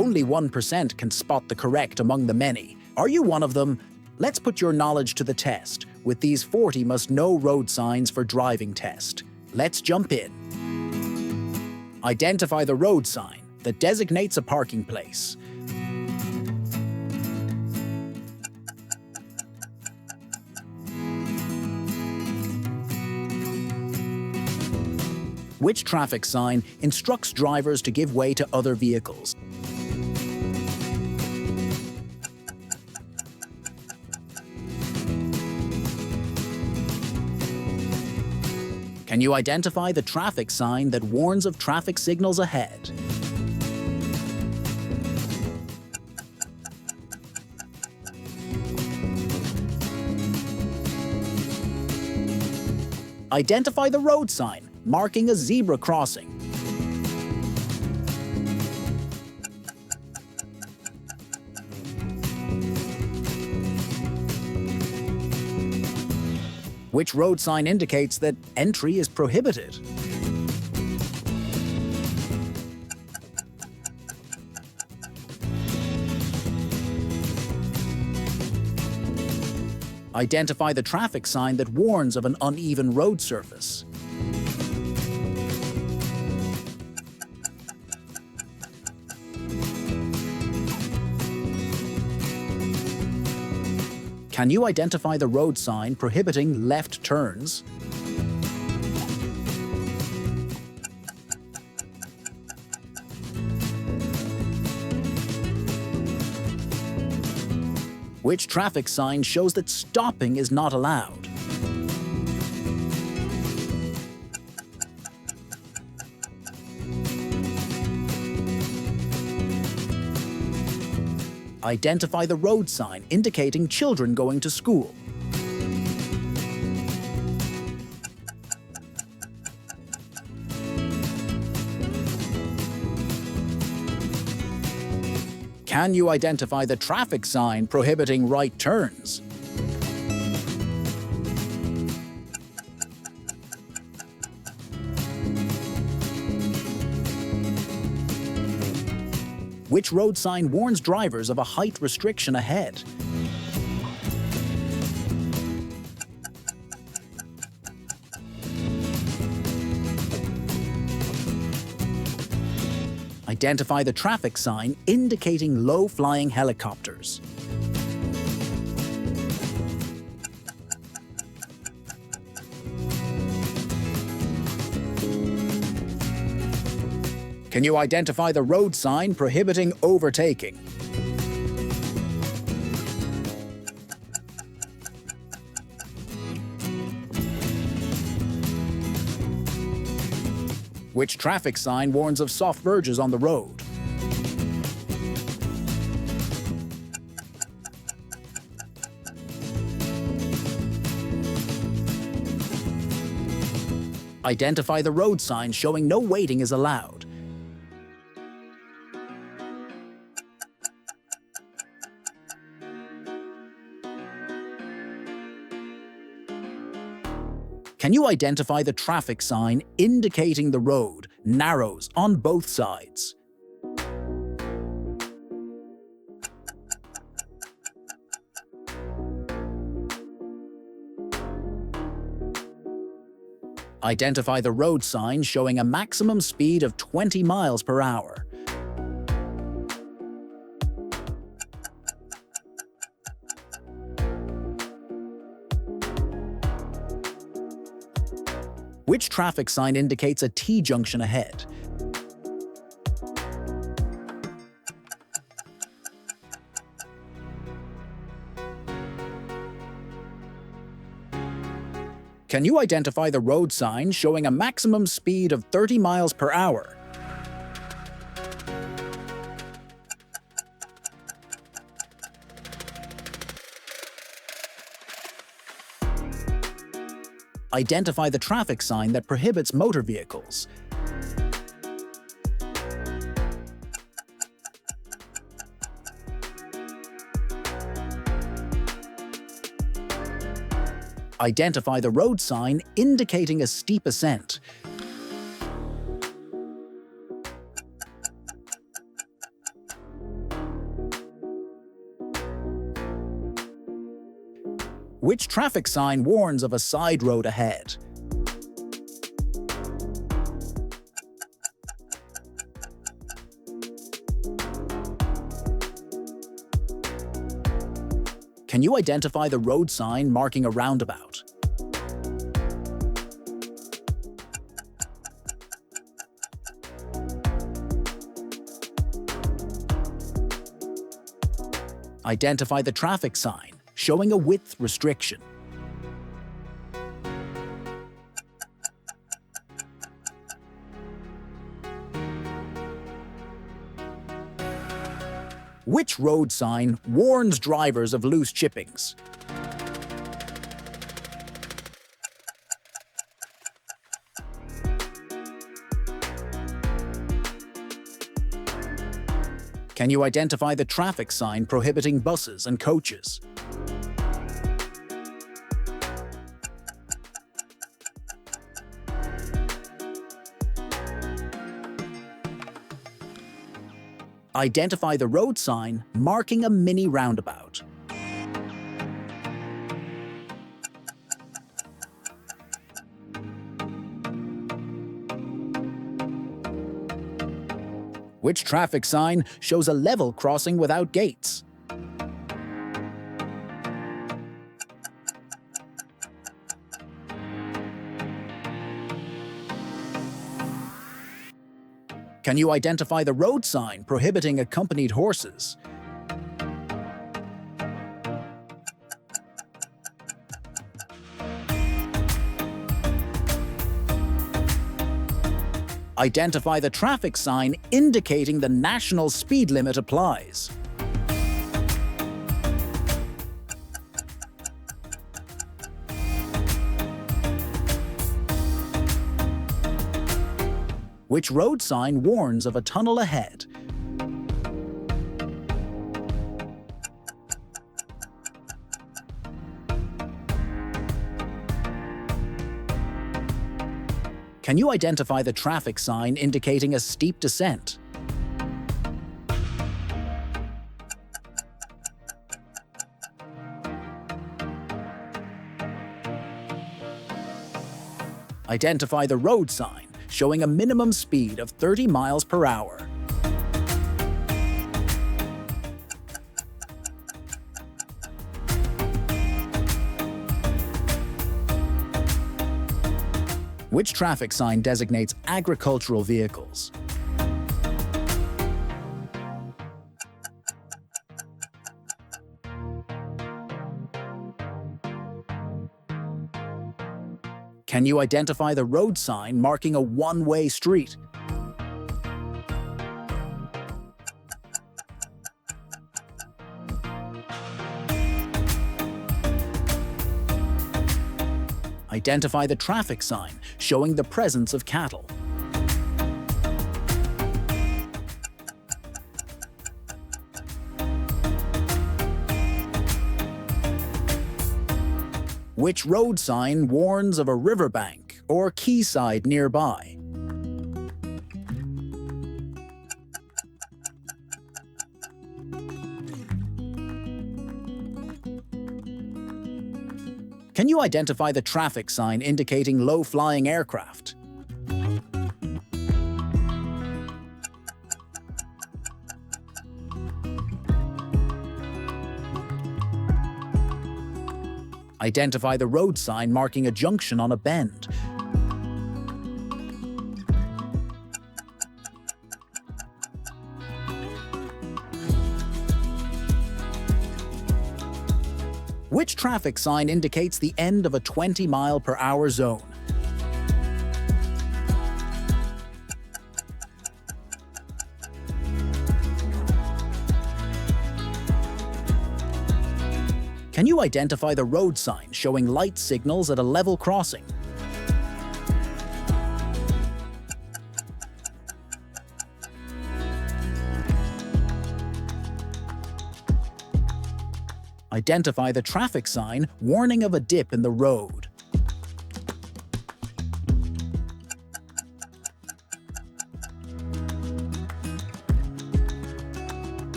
Only 1% can spot the correct among the many. Are you one of them? Let's put your knowledge to the test with these 40 must-know road signs for driving test. Let's jump in. Identify the road sign that designates a parking place. Which traffic sign instructs drivers to give way to other vehicles? Can you identify the traffic sign that warns of traffic signals ahead? Identify the road sign marking a zebra crossing. Which road sign indicates that entry is prohibited? Identify the traffic sign that warns of an uneven road surface. Can you identify the road sign prohibiting left turns? Which traffic sign shows that stopping is not allowed? Identify the road sign indicating children going to school. Can you identify the traffic sign prohibiting right turns? Which road sign warns drivers of a height restriction ahead? Identify the traffic sign indicating low-flying helicopters. Can you identify the road sign prohibiting overtaking? Which traffic sign warns of soft verges on the road? Identify the road sign showing no waiting is allowed. Can you identify the traffic sign indicating the road narrows on both sides? Identify the road sign showing a maximum speed of 20 miles per hour. Which traffic sign indicates a T-junction ahead? Can you identify the road sign showing a maximum speed of 30 miles per hour? Identify the traffic sign that prohibits motor vehicles. Identify the road sign indicating a steep ascent. Which traffic sign warns of a side road ahead? Can you identify the road sign marking a roundabout? Identify the traffic sign showing a width restriction. Which road sign warns drivers of loose chippings? Can you identify the traffic sign prohibiting buses and coaches? Identify the road sign marking a mini roundabout. Which traffic sign shows a level crossing without gates? Can you identify the road sign prohibiting accompanied horses? Identify the traffic sign indicating the national speed limit applies. Which road sign warns of a tunnel ahead? Can you identify the traffic sign indicating a steep descent? Identify the road sign showing a minimum speed of 30 miles per hour. Which traffic sign designates agricultural vehicles? Can you identify the road sign marking a one-way street? Identify the traffic sign showing the presence of cattle. Which road sign warns of a riverbank or quayside nearby? Can you identify the traffic sign indicating low-flying aircraft? Identify the road sign marking a junction on a bend. Which traffic sign indicates the end of a 20-mile-per-hour zone? Can you identify the road sign showing light signals at a level crossing? Identify the traffic sign warning of a dip in the road.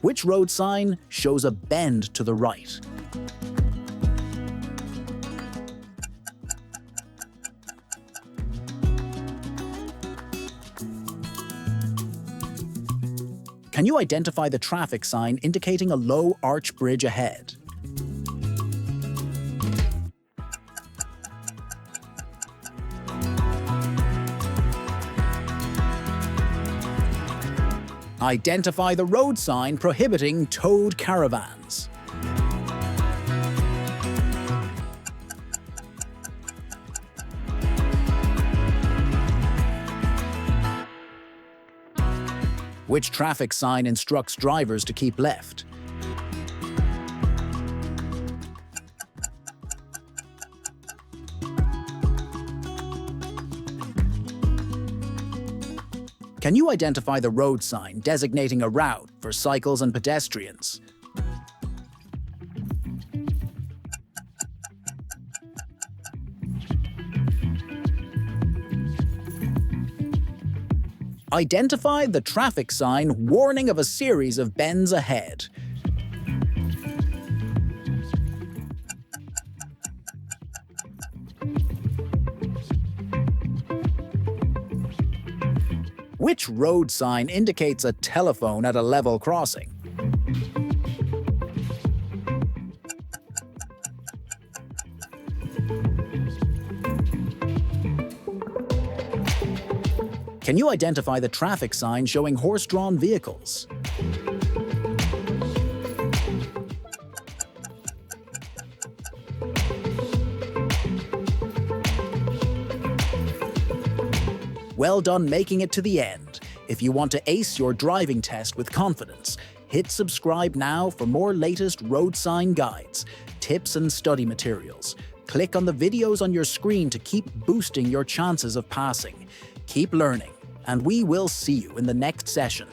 Which road sign shows a bend to the right? Can you identify the traffic sign indicating a low arch bridge ahead? Identify the road sign prohibiting towed caravans. Which traffic sign instructs drivers to keep left? Can you identify the road sign designating a route for cycles and pedestrians? Identify the traffic sign warning of a series of bends ahead. Which road sign indicates a telephone at a level crossing? Can you identify the traffic sign showing horse-drawn vehicles? Well done making it to the end. If you want to ace your driving test with confidence, hit subscribe now for more latest road sign guides, tips and study materials. Click on the videos on your screen to keep boosting your chances of passing. Keep learning, and we will see you in the next session.